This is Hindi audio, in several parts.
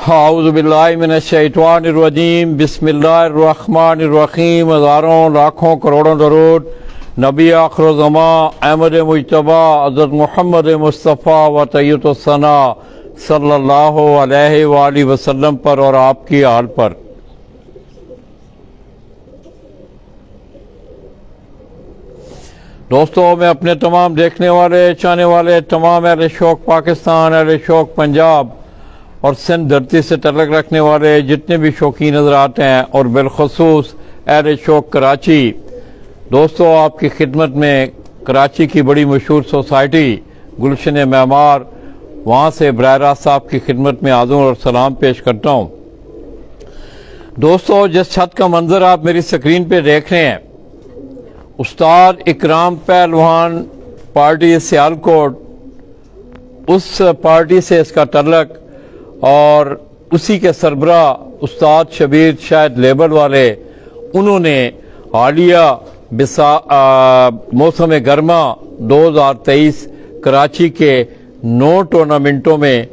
औज़ुबिल्लाहि मिनश्शैतानिर्रजीम बिस्मिल्लाहिर्रहमानिर्रहीम। हज़ारों लाखों करोड़ों दरूद नबी आखिरुज़्ज़मा अहमद मुज्तबा हज़रत मोहम्मद मुस्तफ़ा व तय्यबुस्सना सल्लल्लाहु अलैहि वालैहि वसल्लम पर और आपकी आल पर। दोस्तों, मैं अपने तमाम देखने वाले, चाहने वाले, तमाम अहले शौक़ पाकिस्तान, अहले शौक़ पंजाब और सिंध धरती से तल्लुक़ रखने वाले जितने भी शौकीन हज़रात हैं और बिलख़ुसूस अहले शौक़ कराची, दोस्तों आपकी खिदमत में कराची की बड़ी मशहूर सोसाइटी गुलशन मेमार, वहाँ से बराह रास्त आपकी खिदमत में आज़म और सलाम पेश करता हूँ। दोस्तों, जिस छत का मंजर आप मेरी स्क्रीन पे देख रहे हैं, उस्ताद इकराम पहलवान पार्टी सियालकोट, उस पार्टी से इसका तल्लुक़ और उसी के सरबरा उस्ताद शबीर शायद लेबर वाले, उन्होंने हालिया मौसम गर्मा 2023 कराची के 9 टूर्नामेंटों में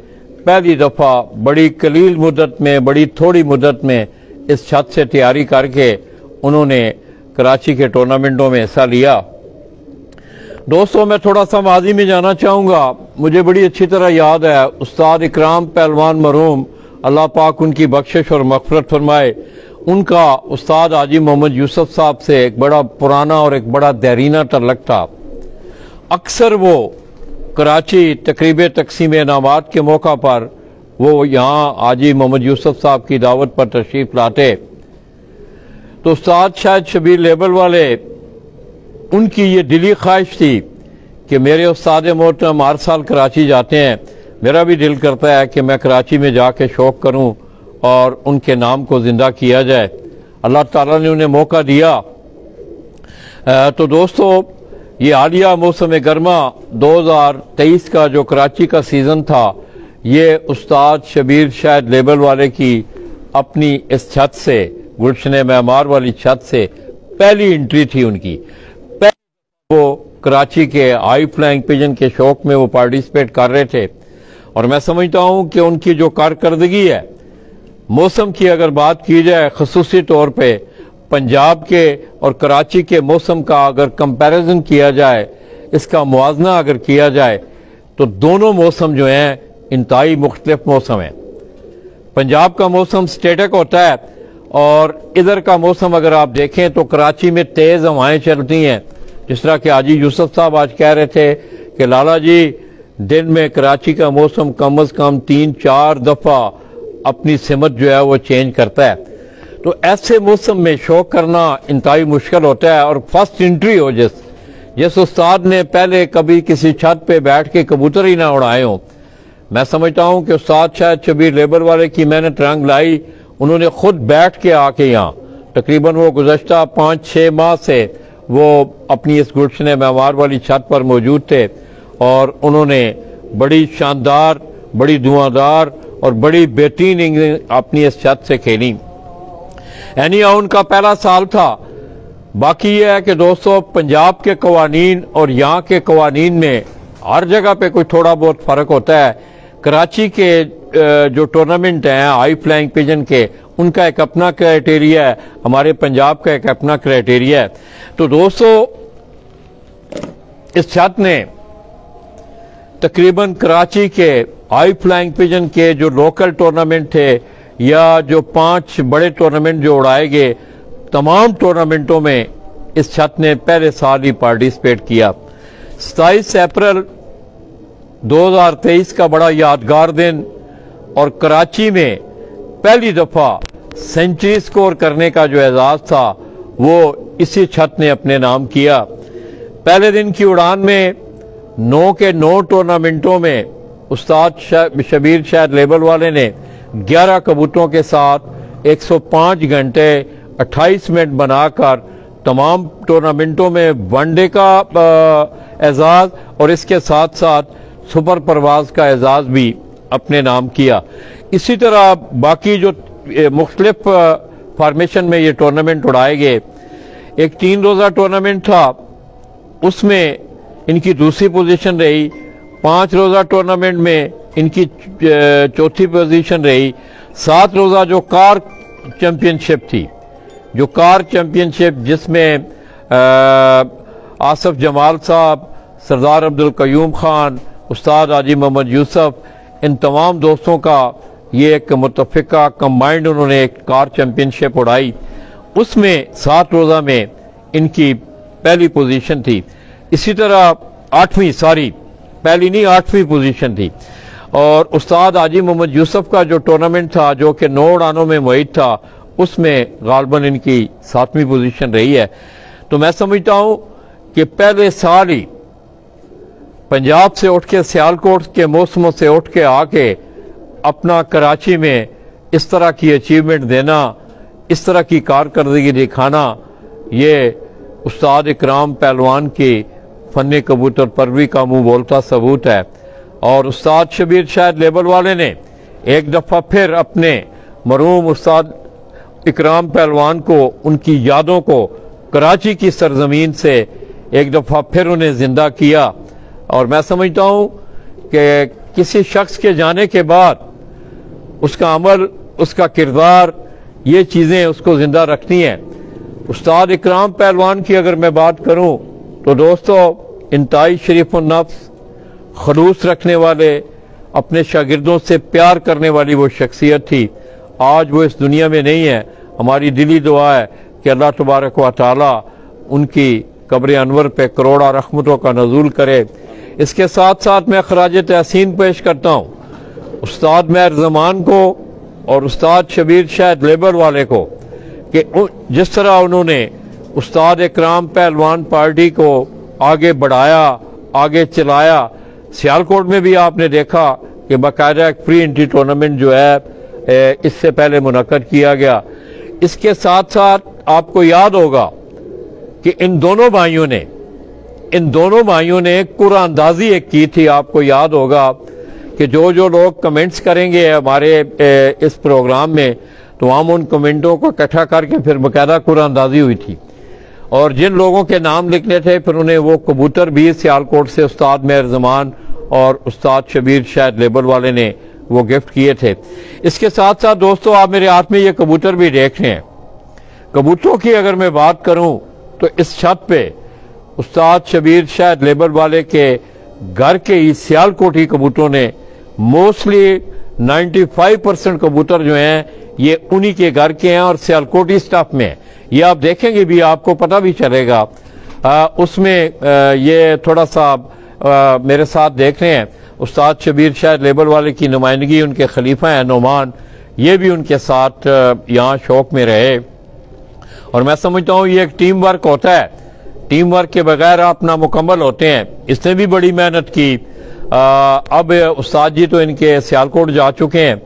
पहली दफ़ा बड़ी कलील मुद्दत में, बड़ी थोड़ी मुद्दत में इस छत से तैयारी करके उन्होंने कराची के टूर्नामेंटों में हिस्सा लिया। दोस्तों, मैं थोड़ा सा माजी में जाना चाहूँगा। मुझे बड़ी अच्छी तरह याद है उस्ताद इकराम पहलवान मरहूम, अल्लाह पाक उनकी बख्शिश और मग़फ़िरत फरमाए, उनका उस्ताद हाजी मोहम्मद यूसुफ साहब से एक बड़ा पुराना और एक बड़ा देरीना तल्लुक़ था। अक्सर वो कराची तकरीब तक़सीम इनामात के मौका पर वो यहाँ हाजी मोहम्मद यूसुफ साहब की दावत पर तशरीफ़ लाते, तो उस्ताद शायद शबीर लेबर वाले, उनकी ये दिली ख्वाहिश थी कि मेरे उस्ताद मोहतरम हर साल कराची जाते हैं, मेरा भी दिल करता है कि मैं कराची में जाके शौक़ करूं और उनके नाम को ज़िंदा किया जाए। अल्लाह ताला ने उन्हें मौका दिया। तो दोस्तों, ये हालिया मौसम गर्मा 2023 का जो कराची का सीज़न था, ये उस्ताद शबीर शायद लेबर वाले की अपनी इस छत से, गुलशन मेमार वाली छत से पहली एंट्री थी उनकी। वो कराची के हाई फ्लाइंग पिजन के शौक में वो पार्टिसिपेट कर रहे थे, और मैं समझता हूं कि उनकी जो कारकर्दगी है, मौसम की अगर बात की जाए, खसूसी तौर पे पंजाब के और कराची के मौसम का अगर कंपैरिजन किया जाए, इसका मुआवजा अगर किया जाए, तो दोनों मौसम जो हैं इंतहाई मुख्तलिफ मौसम है। पंजाब का मौसम स्टेटिक होता है और इधर का मौसम अगर आप देखें तो कराची में तेज़ हवाएं चलती हैं। जिस तरह के हाजी यूसुफ साहब आज कह रहे थे कि लाला जी, दिन में कराची का मौसम कम अज़ कम 3-4 दफ़ा अपनी सिमत जो है वो चेंज करता है। तो ऐसे मौसम में शौक़ करना इंतहाई मुश्किल होता है। और फर्स्ट एंट्री हो जिस उस्ताद ने पहले कभी किसी छत पे बैठ के कबूतर ही ना उड़ाए हों, मैं समझता हूँ कि उस्ताद शायद शबीर लेबर वाले की मैंने रंग लाई, उन्होंने खुद बैठ के आके यहाँ तकरीबन वो गुज़श्ता 5-6 माह से वो अपनी इस गुलशन मेमार वाली छत पर मौजूद थे, और उन्होंने बड़ी शानदार, बड़ी धुआंधार और बड़ी बेहतरीन इनिंग अपनी इस छत से खेली। यानी उनका पहला साल था। बाकी ये है कि दोस्तों, पंजाब के कवानीन और यहाँ के कवानीन में हर जगह पे कोई थोड़ा बहुत फ़र्क होता है। कराची के जो टूर्नामेंट हैं हाई फ्लाइंग पिजन के, उनका एक अपना क्राइटेरिया है, हमारे पंजाब का एक अपना क्राइटेरिया है। तो दोस्तों, इस छत ने तकरीबन कराची के हाई फ्लाइंग पिजन के जो लोकल टूर्नामेंट थे या जो 5 बड़े टूर्नामेंट जो उड़ाए गए, तमाम टूर्नामेंटों में इस छत ने पहले साल ही पार्टिसिपेट किया। 27 अप्रैल 2023 का बड़ा यादगार दिन, और कराची में पहली दफ़ा सेंचुरी स्कोर करने का जो एजाज़ था वो इसी छत ने अपने नाम किया। पहले दिन की उड़ान में 9 के 9 टूर्नामेंटों में उस्ताद शबीर शायद लेबर वाले ने 11 कबूतरों के साथ 105 घंटे 28 मिनट बनाकर तमाम टूर्नामेंटों में वनडे का एजाज़ और इसके साथ साथ सुपर परवाज का एजाज़ भी अपने नाम किया। इसी तरह बाकी जो मुख्तलिफ फॉर्मेशन में ये टूर्नामेंट उड़ाए गए, एक 3 रोज़ा टूर्नामेंट था, उसमें इनकी दूसरी पोजीशन रही। 5 रोज़ा टूर्नामेंट में इनकी चौथी पोजीशन रही। 7 रोज़ा जो कार चैंपियनशिप थी, जो कार चैंपियनशिप जिसमें आसफ जमाल साहब, सरदार अब्दुल कयूम खान, उस्ताद हाजी मोहम्मद यूसुफ, इन तमाम दोस्तों का ये एक मुतफ़िका कंबाइंड उन्होंने एक कार चैंपियनशिप उड़ाई। उसमें 7 रोज़ा में इनकी पहली पोजीशन थी। इसी तरह 8वीं पहली नहीं 8वीं पोजीशन थी। और उस्ताद हाजी मोहम्मद यूसुफ का जो टूर्नामेंट था जो कि 9 उड़ानों में मुहित था, उसमें गालबन इनकी 7वीं पोजीशन रही है। तो मैं समझता हूँ कि पहले साल ही पंजाब से उठ के सियालकोट के मौसमों से उठ के आके अपना कराची में इस तरह की अचीवमेंट देना, इस तरह की कारकर्दगी दिखाना, ये उस्ताद इकराम पहलवान की फन कबूतर परवी का मुंह बोलता सबूत है। और उस्ताद शबीर शायद लेबल वाले ने एक दफ़ा फिर अपने मरहूम उस्ताद इकराम पहलवान को, उनकी यादों को कराची की सरजमीन से एक दफ़ा फिर उन्हें ज़िंदा किया। और मैं समझता हूँ कि किसी शख्स के जाने के बाद उसका अमल, उसका किरदार, ये चीज़ें उसको ज़िंदा रखती हैं। उस्ताद इकराम पहलवान की अगर मैं बात करूँ तो दोस्तों, इंतहाई शरीफ-उन-नफ्स, खलूस रखने वाले, अपने शागिर्दों से प्यार करने वाली वो शख्सियत थी। आज वो इस दुनिया में नहीं है। हमारी दिली दुआ है कि अल्लाह तबारक व तआला उनकी कब्र अनवर पे करोड़ा रहमतों का नज़ूल करे। इसके साथ साथ मैं खराज तहसीन पेश करता हूँ उस्ताद महर ज़मान को और उस्ताद शबीर शायद लेबर वाले को कि जिस तरह उन्होंने उस्ताद इकराम पहलवान पार्टी को आगे बढ़ाया, आगे चलाया। सियालकोट में भी आपने देखा कि बाकायदा एक प्री एंट्री टूर्नामेंट जो है इससे पहले मुनक्कद किया गया। इसके साथ साथ आपको याद होगा कि इन दोनों भाइयों ने कुरानंदाजी एक की थी। आपको याद होगा कि जो लोग कमेंट्स करेंगे हमारे इस प्रोग्राम में, तो हम उन कमेंटों को इकट्ठा करके फिर बाकायदा कुरानंदाजी हुई थी। और जिन लोगों के नाम लिखने थे फिर उन्हें वो कबूतर भी सियालकोट से उस्ताद महर ज़मान और उस्ताद शबीर शायद लेबर वाले ने वो गिफ्ट किए थे। इसके साथ साथ दोस्तों, आप मेरे हाथ में ये कबूतर भी देख रहे हैं। कबूतरों की अगर मैं बात करूं तो इस छत पे उस्ताद शबीर शायद लेबर वाले के घर के ही सियालकोटी कबूतरों ने मोस्टली 95% कबूतर जो हैं ये उन्हीं के घर के हैं और सियालकोटी स्टाफ में। ये आप देखेंगे भी, आपको पता भी चलेगा। उसमें ये थोड़ा सा मेरे साथ देख रहे हैं उस्ताद शबीर शायद लेबर वाले की नुमाइंदगी उनके खलीफा हैं नोमान, ये भी उनके साथ यहाँ शौक में रहे। और मैं समझता हूँ ये एक टीम वर्क होता है, टीम वर्क के बगैर आप नामुकम्मल होते हैं। इसने भी बड़ी मेहनत की। अब उस्ताद जी तो इनके सियालकोट जा चुके हैं।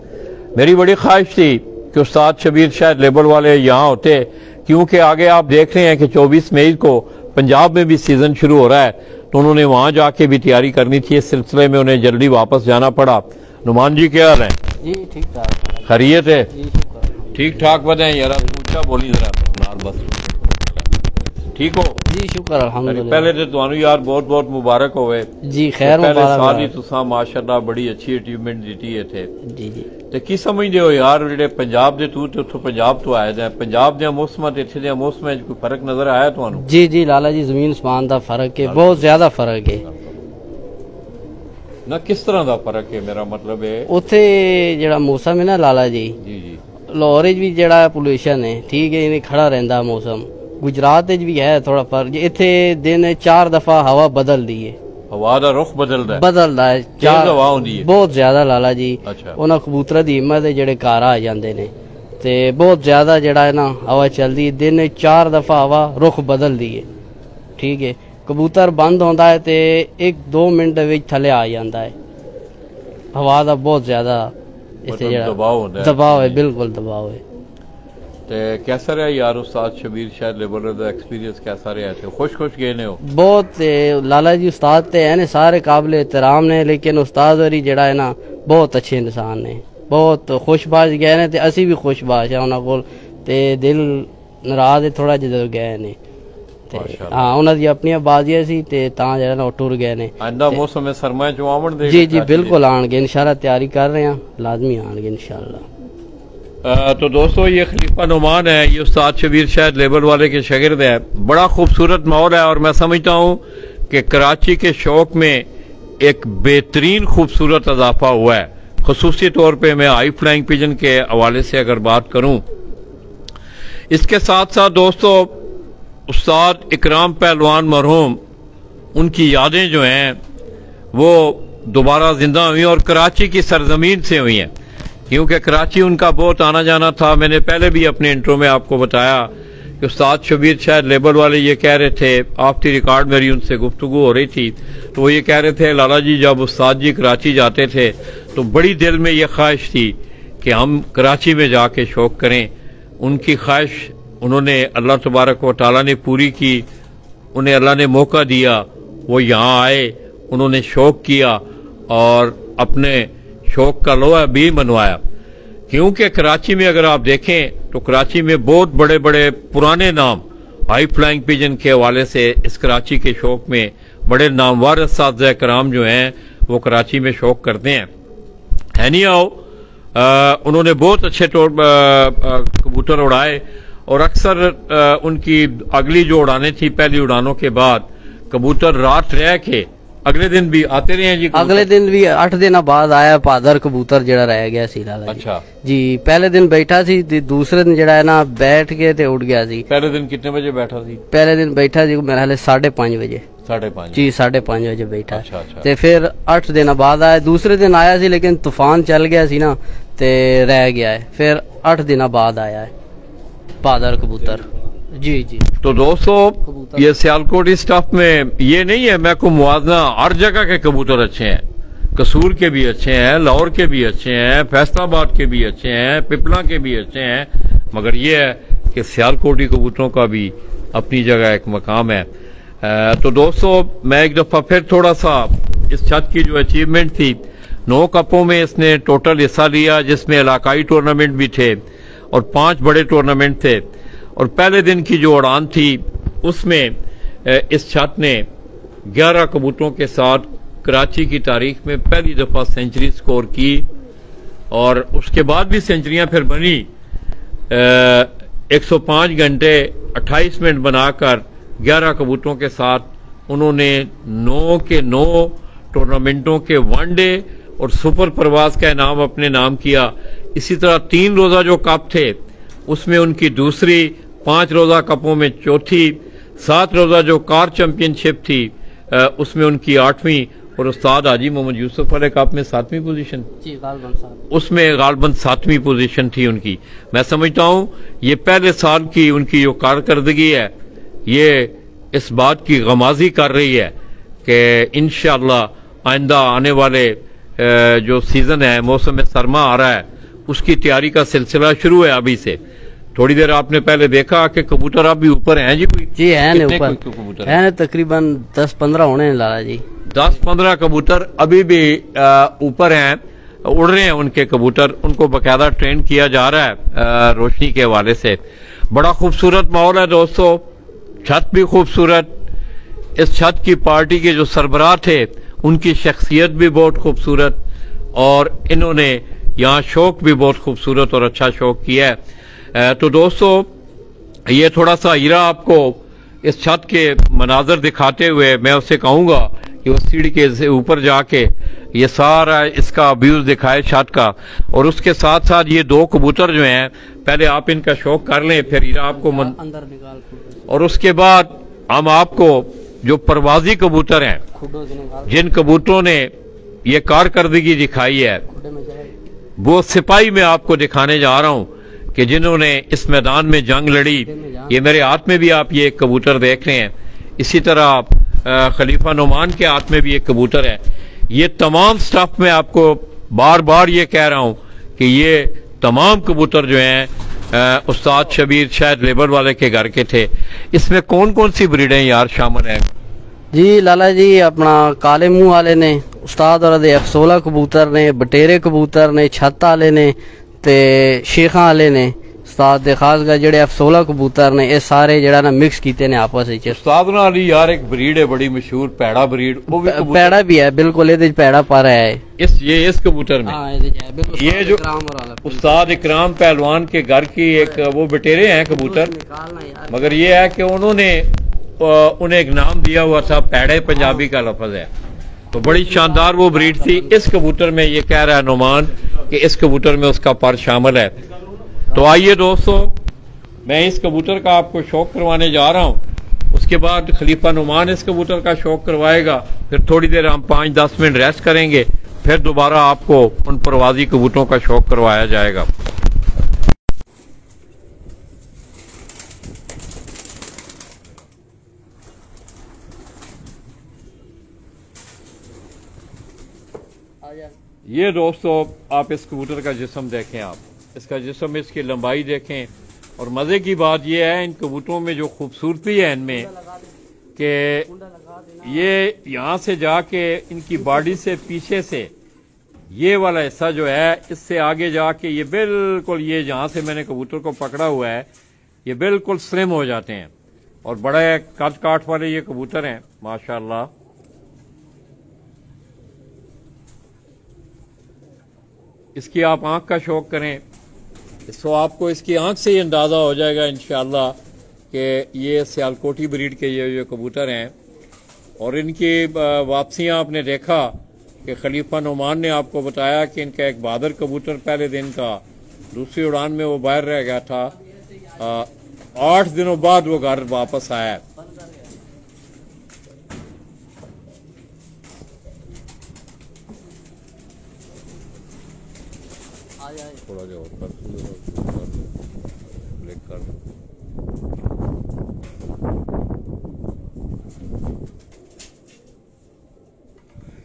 मेरी बड़ी ख्वाहिश थी कि उस्ताद शबीर शायद लेबर वाले यहाँ होते, क्योंकि आगे आप देख रहे हैं कि 24 मई को पंजाब में भी सीजन शुरू हो रहा है, तो उन्होंने वहाँ जाके भी तैयारी करनी थी। इस सिलसिले में उन्हें जल्दी वापस जाना पड़ा। नुमान जी क्या हाल है? जी ठीक ठाक, खैरियत है? ठीक ठाक बताएं यार, पूछा बोली जरा बस। ठीक हो जी? शुक्र अल्हम्दुलिल्लाह। पहले तो तुहानू यार बहुत बहुत मुबारक होवे जी। खैर पहले मुबारक साल ही तुसा माशाअल्लाह बड़ी अच्छी अचीवमेंट दी है थे। जी जी। ਤੇ ਕੀ ਸਮਝਦੇ ਹੋ ਯਾਰ ਜਿਹੜੇ ਪੰਜਾਬ ਦੇ ਤੂੰ ਤੇ ਉੱਥੋਂ ਪੰਜਾਬ ਤੋਂ ਆਇਆ ਹੈ, ਪੰਜਾਬ ਦੇ ਮੌਸਮਾਂ ਤੇ ਇੱਥੇ ਦੇ ਮੌਸਮਾਂ 'ਚ ਕੋਈ ਫਰਕ ਨਜ਼ਰ ਆਇਆ ਤੁਹਾਨੂੰ? जी जी लाला जी, जमीन आसमान का फर्क है, बहुत ज्यादा फर्क है। ਨਾ ਕਿਸ ਤਰ੍ਹਾਂ ਦਾ ਫਰਕ ਹੈ? ਮੇਰਾ ਮਤਲਬ ਹੈ ਉੱਥੇ ਜਿਹੜਾ ਮੌਸਮ ਹੈ ਨਾ ਲਾਲਾ ਜੀ, ਜੀ ਜੀ ਲਾਹੌਰ 'ਚ ਵੀ ਜਿਹੜਾ ਪੋਲੂਸ਼ਨ ਹੈ ਠੀਕ ਹੈ, ਇਵੇਂ ਖੜਾ ਰਹਿੰਦਾ ਮੌਸਮ। ਗੁਜਰਾਤ 'ਚ ਵੀ ਹੈ ਥੋੜਾ ਫਰਕ। ਇੱਥੇ ਦਿਨ 4 ਦਫਾ ਹਵਾ ਬਦਲਦੀ ਹੈ, ਹਵਾ ਦਾ ਰੁਖ ਬਦਲਦਾ ਹੈ। ਚਾਰ ਹਵਾ ਹੁੰਦੀ ਹੈ ਬਹੁਤ ਜ਼ਿਆਦਾ ਲਾਲਾ ਜੀ। ਅੱਛਾ। ਉਹਨਾਂ ਕਬੂਤਰਾਂ ਦੀ ਹਿੰਮਤ ਹੈ ਜਿਹੜੇ ਘਰ ਆ ਜਾਂਦੇ ਨੇ, ਤੇ ਬਹੁਤ ਜ਼ਿਆਦਾ ਜਿਹੜਾ ਹੈ ਨਾ ਹਵਾ ਚੱਲਦੀ। ਦਿਨ 4 ਦਫਾ ਹਵਾ ਰੁਖ ਬਦਲਦੀ ਹੈ ਠੀਕ ਹੈ। ਕਬੂਤਰ ਬੰਦ ਹੁੰਦਾ ਹੈ ਤੇ 1-2 ਮਿੰਟ ਵਿੱਚ ਥੱਲੇ ਆ ਜਾਂਦਾ ਹੈ। ਹਵਾ ਦਾ ਬਹੁਤ ਜ਼ਿਆਦਾ ਇੱਥੇ ਜਿਹੜਾ ਦਬਾਅ ਹੈ, ਬਿਲਕੁਲ ਦਬਾਅ ਹੈ। ਤੇ कैसा रहा यार उस्ताद शबीर शायद लेबर ਦਾ एक्सपीरियंस कैसा रहा थे? खुश गए ने हो? बहुत लाला जी उस्ताद ते है ने सारे काबिल एहतराम ने, लेकिन उस्ताद होरी जेड़ा है ना बहुत अच्छे इंसान ने, बहुत खुशबाश गए ने, ते असी भी खुशबाश है उन्हां कोल। ते दिल नाराज है थोड़ा जिद्दों गए ने, ਤੇ ਹਾਂ ਉਹਨਾਂ ਦੀ ਆਪਣੀਆਂ ਬਾਜ਼ੀਆਂ ਸੀ ਤੇ ਤਾਂ ਜਿਹੜਾ ਨਾ ਉਹ ਟੁਰ ਗਏ ਨੇ आइंदा मौसम में सरमा जो आवन दे ਜੀ ਜੀ ਬਿਲਕੁਲ ਆਣਗੇ ਇਨਸ਼ਾਅੱਲਾ ਤਿਆਰੀ ਕਰ ਰਹੇ ਹਾਂ ਲਾਜ਼ਮੀ ਆਣਗੇ ਇਨਸ਼ਾਅੱਲਾ तो दोस्तों ये खलीफा नुमान है, ये उस्ताद शबीर शायद लेबर वाले के शागिर्द है। बड़ा खूबसूरत माहौल है और मैं समझता हूँ कि कराची के शौक में एक बेहतरीन खूबसूरत इजाफा हुआ है। खसूसी तौर पे मैं हाई फ्लाइंग पिजन के हवाले से अगर बात करूँ, इसके साथ साथ दोस्तों उस्ताद इकराम पहलवान मरहूम, उनकी यादें जो हैं वो दोबारा जिंदा हुई और कराची की सरजमीन से हुई हैं, क्योंकि कराची उनका बहुत आना जाना था। मैंने पहले भी अपने इंट्रो में आपको बताया कि उस्ताद शबीर शायद लेबर वाले ये कह रहे थे, आफ्टर रिकॉर्ड मेरी उनसे गुफ्तगू हो रही थी, तो वो ये कह रहे थे लाला जी जब उस्ताद जी कराची जाते थे तो बड़ी दिल में ये ख्वाहिश थी कि हम कराची में जाके शौक करें। उनकी ख्वाहिश उन्होंने अल्लाह तबारक व तआला ने पूरी की, उन्हें अल्लाह ने मौका दिया, वो यहाँ आए, उन्होंने शौक किया और अपने शौक का लोहा भी मनवाया। क्योंकि कराची में अगर आप देखें तो कराची में बहुत बड़े बड़े पुराने नाम हाई फ्लाइंग पिजन के हवाले से इस कराची के शौक में बड़े नामवर असातिज़ा कराम जो हैं वो कराची में शौक करते हैं। एनी आओ उन्होंने बहुत अच्छे कबूतर उड़ाए और अक्सर उनकी अगली जो उड़ानें थी पहली उड़ानों के बाद कबूतर रात रह के अगले दिन भी आते रहे हैं जी। अगले दिन भी 8 दिन बाद आया भादर कबूतर जड़ा रह गया सी लाला जी। अच्छा जी पहले दिन बैठा सी ते दूसरे दिन जड़ा है ना बैठ के ते उड़ गया सी। पहले दिन कितने बजे बैठा सी? पहले दिन बैठा सी मेरे ख्याल 5:30 बजे। 5:30 जी 5:30 बजे बैठा। अच्छा। ते फिर 8 दिन बाद आया, दूसरे दिन आया सी लेकिन तूफान चल गया सी ना ते रह गया है, फिर 8 दिन बाद आया है भादर कबूतर। जी जी तो दोस्तों ये सियालकोट स्टाफ में ये नहीं है मैं को मुआवजा, हर जगह के कबूतर अच्छे हैं, कसूर के भी अच्छे हैं, लाहौर के भी अच्छे हैं, फैसलाबाद के भी अच्छे हैं, पिपला के भी अच्छे हैं, मगर ये है कि सियालकोटी कबूतरों का भी अपनी जगह एक मकाम है। तो दोस्तों मैं एक दफा फिर थोड़ा सा इस छत की जो अचीवमेंट थी, 9 कपों में इसने टोटल हिस्सा लिया जिसमें इलाकाई टूर्नामेंट भी थे और 5 बड़े टूर्नामेंट थे। और पहले दिन की जो उड़ान थी उसमें इस छत ने 11 कबूतरों के साथ कराची की तारीख में पहली दफा सेंचुरी स्कोर की और उसके बाद भी सेंचुरियां फिर बनी। 105 घंटे 28 मिनट बनाकर 11 कबूतरों के साथ उन्होंने 9 के 9 टूर्नामेंटों के वनडे और सुपर प्रवास का इनाम अपने नाम किया। इसी तरह 3 रोजा जो कप थे उसमें उनकी दूसरी, 5 रोजा कपों में चौथी, 7 रोजा जो कार चैंपियनशिप थी उसमें उनकी 8वीं और उस्ताद हाजी मोहम्मद यूसुफ वाले कप में 7वीं पोजीशन, उसमें गालबन 7वीं पोजीशन थी उनकी। मैं समझता हूं ये पहले साल की उनकी जो कारकर्दगी है ये इस बात की गमाजी कर रही है कि इंशाअल्लाह आइंदा आने वाले जो सीजन है, मौसम सरमा आ रहा है, उसकी तैयारी का सिलसिला शुरू है अभी से। थोड़ी देर आपने पहले देखा कि कबूतर अब भी ऊपर हैं जी। कोई जी है ने ऊपर है, तकरीबन 10-15 होने लाला जी। 10-15 कबूतर अभी भी ऊपर हैं, उड़ रहे हैं उनके कबूतर, उनको बकायदा ट्रेन किया जा रहा है रोशनी के हवाले से। बड़ा खूबसूरत माहौल है दोस्तों, छत भी खूबसूरत, इस छत की पार्टी के जो सरबराह थे उनकी शख्सियत भी बहुत खूबसूरत और इन्होंने यहाँ शौक भी बहुत खूबसूरत और अच्छा शौक किया है। तो दोस्तों ये थोड़ा सा हीरा आपको इस छत के मनाजर दिखाते हुए मैं उससे कहूँगा कि वो सीढ़ी के ऊपर जाके ये सारा इसका व्यूज दिखाए छत का, और उसके साथ साथ ये 2 कबूतर जो हैं पहले आप इनका शौक कर लें, फिर हीरा आपको अंदर निकाल, और उसके बाद हम आपको जो परवाजी कबूतर हैं, जिन कबूतरों ने ये कारकर्दगी दिखाई है, वो सिपाही में आपको दिखाने जा रहा हूं कि जिन्होंने इस मैदान में जंग लड़ी। ये मेरे हाथ में भी आप ये एक कबूतर देख रहे हैं, इसी तरह खलीफा नुमान के हाथ में भी एक कबूतर है। ये तमाम स्टाफ में आपको बार बार ये कह रहा हूं कि ये तमाम कबूतर जो हैं उस्ताद शबीर शायद लेबर वाले के घर के थे। इसमें कौन कौन सी ब्रीडें यार शामिल हैं? जी लाला जी अपना काले मुंह वाले ने, उस्ताद और 16 कबूतर ने, बटेरे कबूतर ने, छत वाले ने ते शेखा वाले ने, उस्ताद दे खासकर जेड़े F16 कबूतर ने ये सारे जेड़ा ना मिक्स कीते ने आपस विच। उस्ताद नाल ही यार एक ब्रीड है बड़ी मशहूर पैड़ा ब्रीड, वो भी पैड़ा भी है बिल्कुल, ये पैड़ा पर है इस कबूतर में। हाँ, ये जो उस्ताद इकराम पहलवान के घर की एक वो बटेरे हैं कबूतर, मगर ये है कि उन्होंने उन्हें एक नाम दिया हुआ था, पैड़े पंजाबी का लफ्ज है, तो बड़ी शानदार वो ब्रीड थी। इस कबूतर में ये कह रहा है नुमान कि इस कबूतर में उसका पर शामिल है। तो आइए दोस्तों, मैं इस कबूतर का आपको शौक करवाने जा रहा हूं, उसके बाद खलीफा नुमान इस कबूतर का शौक करवाएगा, फिर थोड़ी देर हम 5-10 मिनट रेस्ट करेंगे, फिर दोबारा आपको उन परवाजी कबूतरों का शौक करवाया जाएगा। ये दोस्तों आप इस कबूतर का जिस्म देखें, आप इसका जिस्म, इसकी लंबाई देखें, और मजे की बात यह है इन कबूतरों में जो खूबसूरती है इनमें कि ये यहाँ से जाके इनकी बॉडी से पीछे से ये वाला हिस्सा जो है, इससे आगे जाके ये बिल्कुल, ये जहाँ से मैंने कबूतर को पकड़ा हुआ है, ये बिल्कुल स्लिम हो जाते हैं और बड़े कद काठ वाले ये कबूतर हैं माशाल्लाह। इसकी आप आंख का शौक करें, इसको आपको इसकी आंख से ही अंदाज़ा हो जाएगा इंशाअल्लाह कि ये सियालकोटी ब्रीड के ये कबूतर हैं। और इनकी वापसियां आपने देखा कि खलीफा नुमान ने आपको बताया कि इनका एक बहादुर कबूतर पहले दिन का दूसरी उड़ान में वो बाहर रह गया था, 8 दिनों बाद वो घर वापस आया। थोड़ा जो क्लिक कर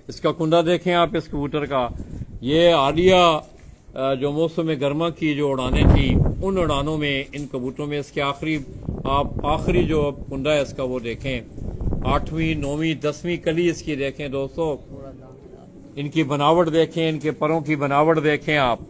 इसका कुंडा देखें आप इस कबूतर का। ये आलिया जो मौसम गर्मा की जो उड़ानें थी, उन उड़ानों में इन कबूतरों में इसके आखिरी जो कुंडा है इसका वो देखें, 8वीं 9वीं 10वीं कली इसकी देखें दोस्तों। इनकी बनावट देखें, इनके परों की बनावट देखें आप।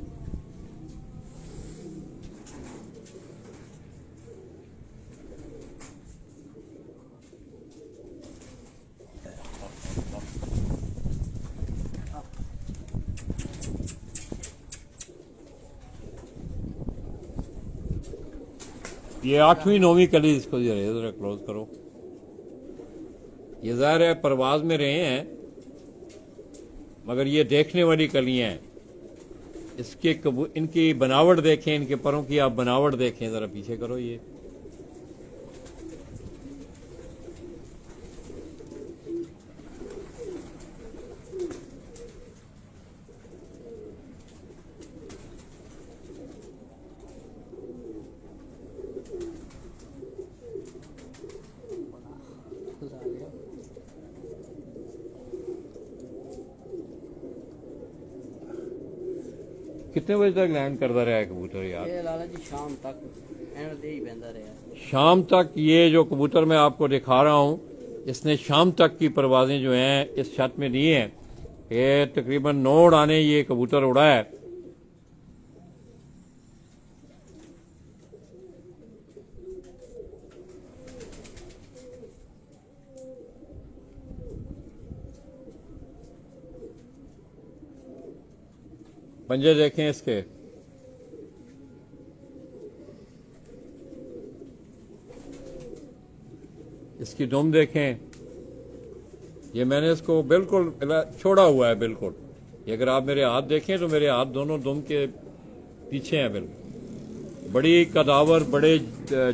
ये 8वीं 9वीं कली, इसको जरा क्लोज करो। ये ज़ाहिर है परवाज में रहे हैं, मगर ये देखने वाली कलियां हैं। इसके इनकी बनावट देखें, इनके परों की आप बनावट देखें, जरा पीछे करो। ये कितने बजे तक लैंड करता रहा है कबूतर यार? ये लाला जी शाम तक एंड दे ही बंदा रहा। शाम तक ये जो कबूतर मैं आपको दिखा रहा हूँ, इसने शाम तक की परवाजें जो हैं इस छत में दी हैं। ये तकरीबन 9 उड़ाने ये कबूतर उड़ा है। पंजे देखें इसके, इसकी दुम देखें। ये मैंने इसको बिल्कुल छोड़ा हुआ है बिल्कुल। ये अगर आप मेरे हाथ देखें तो मेरे हाथ दोनों दुम के पीछे हैं बिल्कुल। बड़ी कदावर, बड़े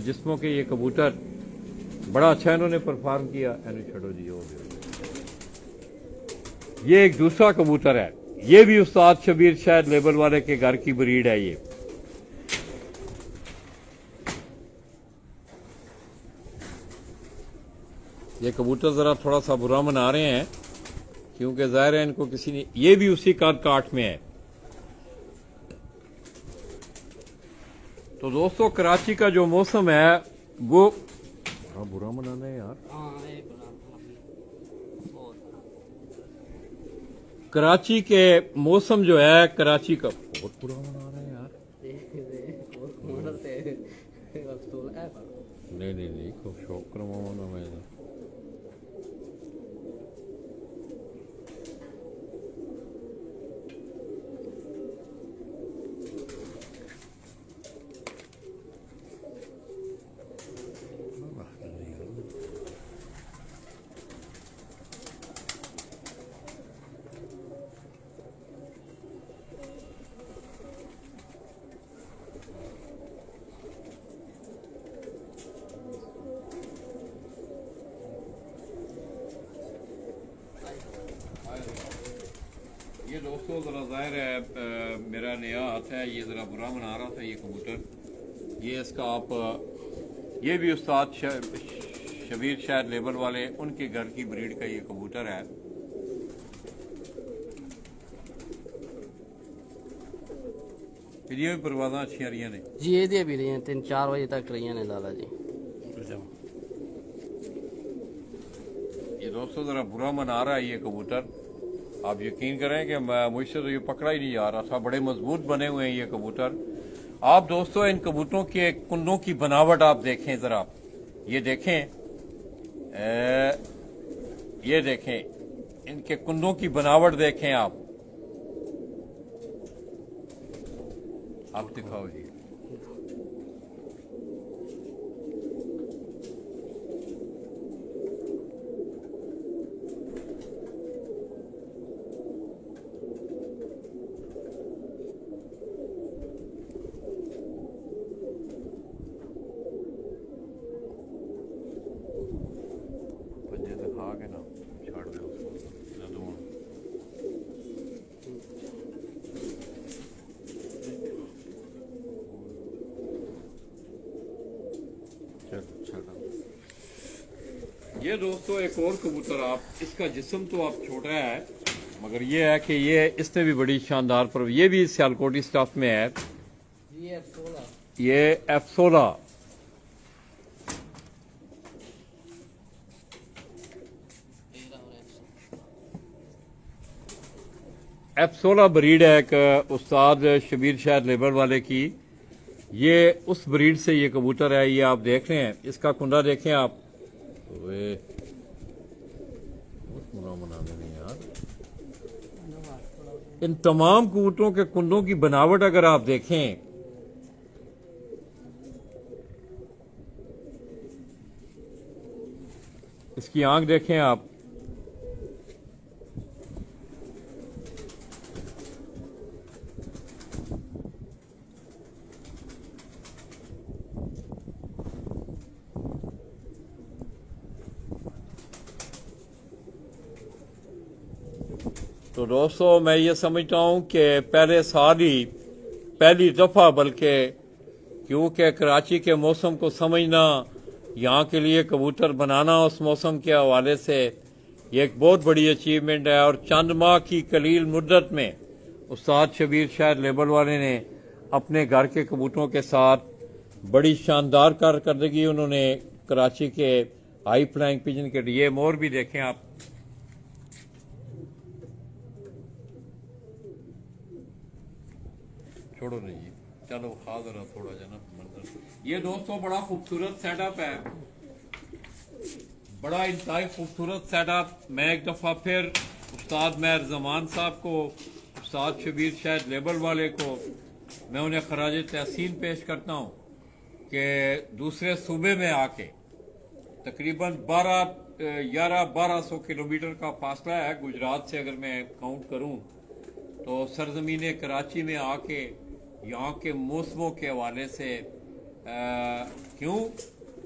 जिस्मों के ये कबूतर, बड़ा अच्छा इन्होंने परफॉर्म किया। छोड़ो जी, ये एक दूसरा कबूतर है, ये भी उस्ताद शबीर शायद लेबल वाले के घर की ब्रीड है। ये कबूतर जरा थोड़ा सा बुरा मना रहे हैं क्योंकि जाहिर है इनको किसी ने, ये भी उसी कद काठ में है। तो दोस्तों कराची का जो मौसम है वो बुरा मनाना है यार। कराची के मौसम जो है, कराची का बहुत बुरा मना रहा है यार। नहीं खूब शौक करवाऊँ ना मैं ये दोस्तों ज़रा ज़ाहिर है मेरा नया हाथ है, ये ज़रा बुरा मना रहा था ये कबूतर। ये इसका आप ये भी उस्ताद शबीर शायद लेबर वाले उनके घर की ब्रीड का ये कबूतर है। फिर ये भी परवाज़ां अच्छी रही ने जी, ये भी रही हैं 3-4 बजे तक रही हैं लाला जी। ये दोस्तों ज़रा बुरा मना रहा है ये कबूतर। आप यकीन करें कि मुझसे तो ये पकड़ा ही नहीं जा रहा था, बड़े मजबूत बने हुए हैं ये कबूतर। आप दोस्तों इन कबूतरों के कुंडों की बनावट आप देखें ज़रा, ये देखें, ये देखें इनके कुंडों की बनावट देखें आप दिखाओ जी। ये दोस्तों एक और कबूतर, आप इसका जिस्म तो आप छोटा है मगर ये है कि ये इससे भी बड़ी शानदार पर ये भी सियालकोटी स्टाफ में है। ये F16 F16 ब्रीड है एक उस्ताद शबीर शायद लेबर वाले की। ये उस ब्रीड से ये कबूतर है, ये आप देख रहे हैं, इसका कुंडा देखें आप। वे बना देने यार, इन तमाम कबूतरों के कुंडों की बनावट अगर आप देखें, इसकी आंख देखें आप, तो दोस्तों मैं ये समझता हूँ कि पहले साल ही पहली दफ़ा, बल्कि क्योंकि कराची के मौसम को समझना, यहाँ के लिए कबूतर बनाना उस मौसम के हवाले से ये एक बहुत बड़ी अचीवमेंट है। और चंद माह की कलील मुद्दत में उस्ताद शबीर शायद लेबर वाले ने अपने घर के कबूतरों के साथ बड़ी शानदार कारकर्दगी उन्होंने कराची के हाई फ्लाइंग पिजन के लिए। मोर भी देखें आप, छोड़ो नहीं जी, चलो खा जरा थोड़ा जना मंजर। ये दोस्तों बड़ा खूबसूरत सेटअप है, बड़ा इंतहाई खूबसूरत सेटअप। मैं एक दफ़ा फिर उस्ताद मेहर जमान साहब को, उस्ताद शबीर शायद लेबर वाले को मैं उन्हें खराज तहसीन पेश करता हूँ कि दूसरे सूबे में आके तकरीबन 1100 किलोमीटर का फासला है गुजरात से, अगर मैं काउंट करूँ तो सरजमीन कराची में आके यहाँ के मौसमों के हवाले से क्यों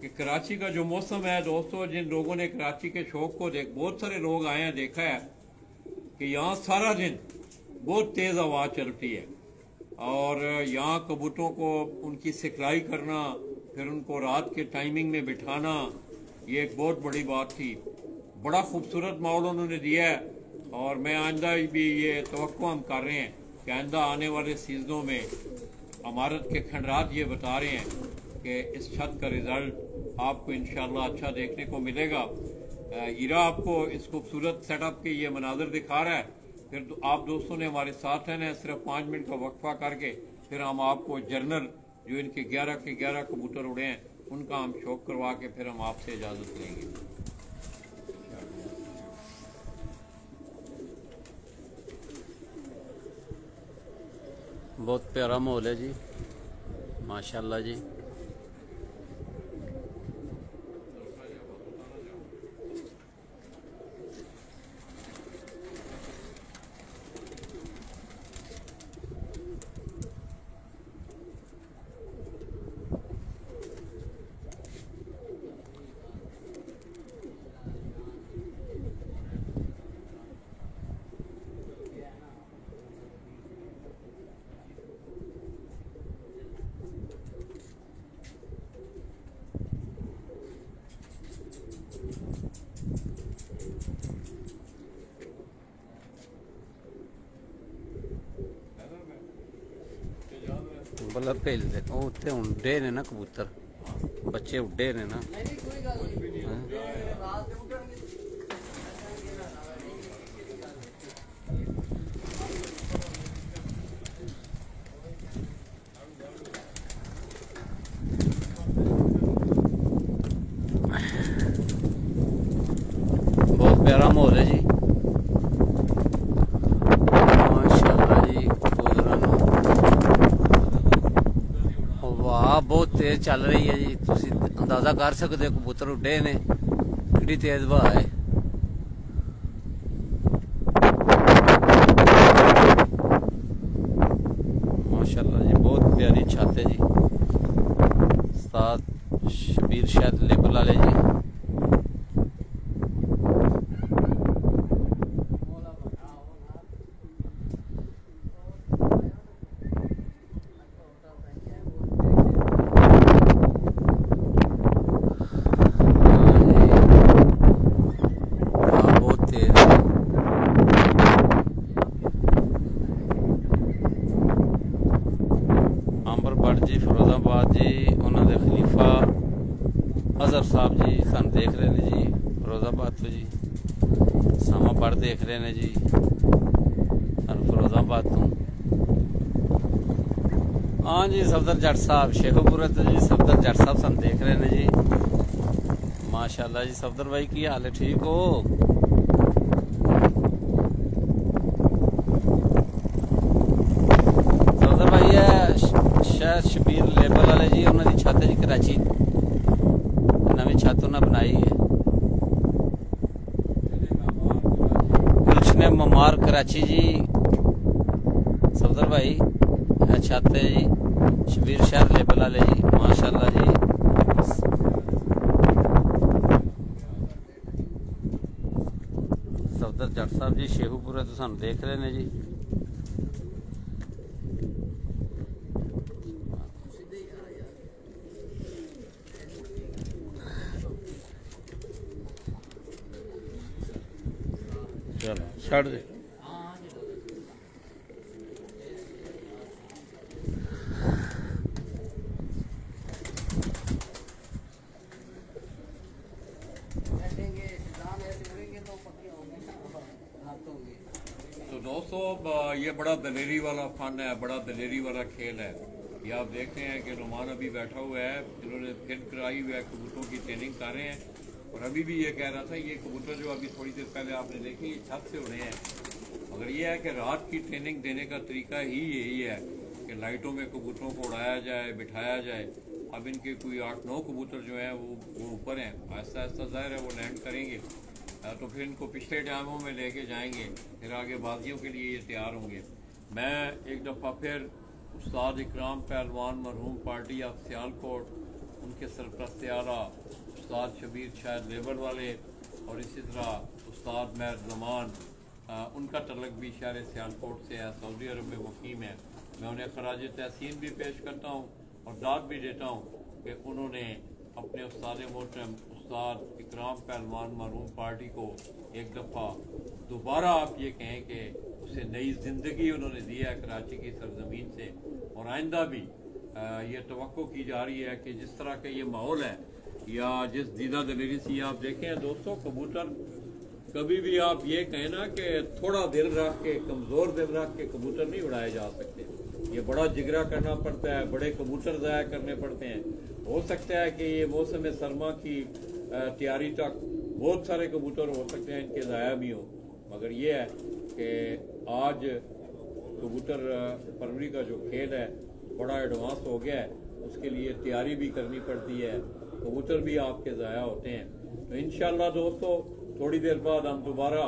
कि कराची का जो मौसम है दोस्तों, जिन लोगों ने कराची के शौक को बहुत सारे लोग आए हैं, देखा है कि यहाँ सारा दिन बहुत तेज़ हवा चलती है और यहाँ कबूतरों को उनकी सिखलाई करना, फिर उनको रात के टाइमिंग में बिठाना, ये एक बहुत बड़ी बात थी। बड़ा खूबसूरत माहौल उन्होंने दिया है और मैं आइंदा भी ये तवक्को हम कर रहे हैं कि आइंदा आने वाले सीजनों में अमारत के खंडरात ये बता रहे हैं कि इस छत का रिजल्ट आपको इंशाल्लाह अच्छा देखने को मिलेगा। ईरा आपको इस खूबसूरत सेटअप के ये मनाजर दिखा रहा है। फिर तो आप दोस्तों ने हमारे साथ रहना है, सिर्फ 5 मिनट का वक्फा करके फिर हम आपको जर्नल जो इनके 11 के 11 कबूतर उड़े हैं उनका हम शौक करवा के फिर हम आपसे इजाज़त लेंगे। बहुत प्यारा माहौल है जी, माशाल्लाह जी। बल्लब भेजते उत्थे उड्डे ने ना कबूतर, बच्चे उड्डे ने ना। बहुत प्यारा माहौल है जी, माशाल्लाह जी। हवा बहुत तेज चल रही है जी, तुसी अंदाजा कर सकते हो कबूतर उड्डे ने, कितनी तेज हवा है। माशाल्लाह जी, बहुत प्यारी छत है जी। उस्ताद शबीर शाह लेबल वाले जी। अंबर भट्ट जी फिरोजाबाद जी, उन्होंने खलीफा अजहर साहब जी सन देख रहे हैं जी फिरोजाबाद तो जी। सामा भट्ट देख रहे हैं जी सन फिरोजाबाद तो। हाँ जी सफदर जट साहब शेखोपुर तो जी, सफदर जट साहब सन देख रहे हैं जी। माशाल्लाह जी सफदर भाई की हाल है, ठीक हो? सफदर भाई है शायद शबीर लेबल वाले जी, उन्होंने छत है जी कराची, नवी छत उन्हें बनाई है। गुलशन ममार कराची जी, सफदर भाई छत है जी शबीर शाह लेबल वाले जी। माशाल्लाह जी, सफदर जट साहब जी शेखूपुर तो सानू देख रहे हैं जी। चलो छड़ दे। तो दोस्तों अब ये बड़ा दलेरी वाला फन है, बड़ा दलेरी वाला खेल है। ये आप देख रहे हैं कि रोमान अभी बैठा हुआ है, इन्होंने फिर कराई हुआ है, कबूतरों की ट्रेनिंग कर रहे हैं। और अभी भी ये कह रहा था ये कबूतर जो अभी थोड़ी देर पहले आपने देखे ये छत से उड़े हैं। मगर ये है कि रात की ट्रेनिंग देने का तरीका ही यही है कि लाइटों में कबूतरों को उड़ाया जाए, बिठाया जाए। अब इनके कोई 8-9 कबूतर जो हैं वो ऊपर हैं, आहिस्ता आहिस्ता ज़ाहिर है वो लैंड करेंगे तो फिर इनको पिछले टाइमों में लेके जाएंगे, फिर आगे बाजियों के लिए ये तैयार होंगे। मैं एक दफ़ा फिर उस्ताद इकराम पहलवान मरहूम पार्टी ऑफ सियालकोट, उनके सरपरस्त आला उस्ताद शबीर शाह लेबर वाले और इसी तरह उस्ताद महर जमान, उनका तलक भी शहर सियालकोट से है, सऊदी अरब में मुकीम है। मैं उन्हें खराज तहसीन भी पेश करता हूँ और दाद भी देता हूँ कि उन्होंने अपने उस्ताद मोहतरम उस्ताद इकराम पहलवान मरहूम पार्टी को एक दफ़ा दोबारा आप ये कहें कि उसे नई ज़िंदगी उन्होंने दी है कराची की सरजमीन से। और आइंदा भी ये तवक्को की जा रही है कि जिस तरह का ये माहौल है या जिस दीदा दलेरी से आप देखें दोस्तों, कबूतर कभी भी आप ये कहें ना कि थोड़ा दिल रख के, कमज़ोर दिल रख के कबूतर नहीं उड़ाए जा सकते। ये बड़ा जिगरा करना पड़ता है, बड़े कबूतर ज़ाया करने पड़ते हैं। हो सकता है कि ये मौसम सरमा की तैयारी तक बहुत सारे कबूतर हो सकते हैं इनके ज़ाया भी हों, मगर ये है कि आज कबूतर परवरी का जो खेल है बड़ा एडवांस हो गया है, उसके लिए तैयारी भी करनी पड़ती है, कबूतर भी आपके ज़ाया होते हैं। तो इंशाल्लाह दोस्तों थोड़ी देर बाद हम दोबारा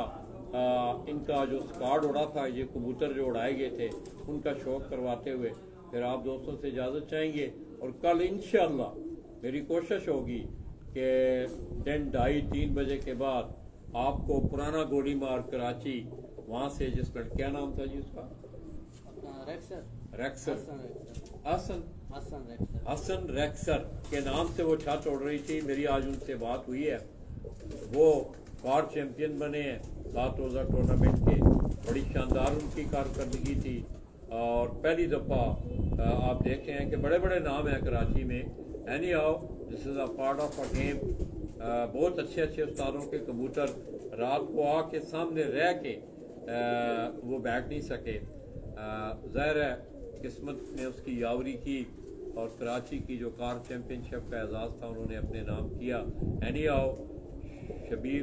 इनका जो स्क्वाड उड़ा था, ये कबूतर जो उड़ाए गए थे, उनका शौक करवाते हुए फिर आप दोस्तों से इजाज़त चाहेंगे। और कल इंशाल्लाह मेरी कोशिश होगी कि 2:30-3 बजे के बाद आपको पुराना गोली मार कराची, वहां से जिस लड़के क्या नाम था जी उसका, रेक्सर हसन रेक्सर के नाम से वो छत उड़ रही थी। मेरी आज उनसे बात हुई है, वो कार चैंपियन बने हैं 7 रोज़ा टूर्नामेंट के, बड़ी शानदार उनकी कारकर्दगी थी। और पहली दफ़ा आप देख रहे हैं कि बड़े बड़े नाम हैं कराची में। Any how this is a part of a game. बहुत अच्छे अच्छे उस्तादों के कबूतर रात को आके सामने रह के वो बैठ नहीं सके। ज़ाहिर है किस्मत ने उसकी यावरी की और कराची की जो कार चैंपियनशिप का एजाज़ था उन्होंने अपने नाम किया। एनी हाउ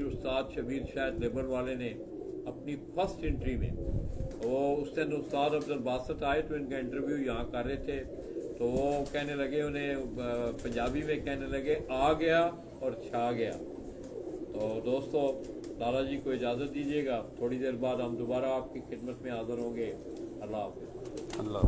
उस्ताद शबीर शायद लेबर वाले ने अपनी फर्स्ट एंट्री में, वो उस दिन उस्ताद अब्दुल बासत आए तो इनका इंटरव्यू यहाँ कर रहे थे, तो वो कहने लगे, उन्हें पंजाबी में कहने लगे आ गया और छा गया। तो दोस्तों लाला जी को इजाज़त दीजिएगा, थोड़ी देर बाद हम दोबारा आपकी खिदमत में हाज़िर होंगे। अल्लाह हाफ़िज़। अल्लाह।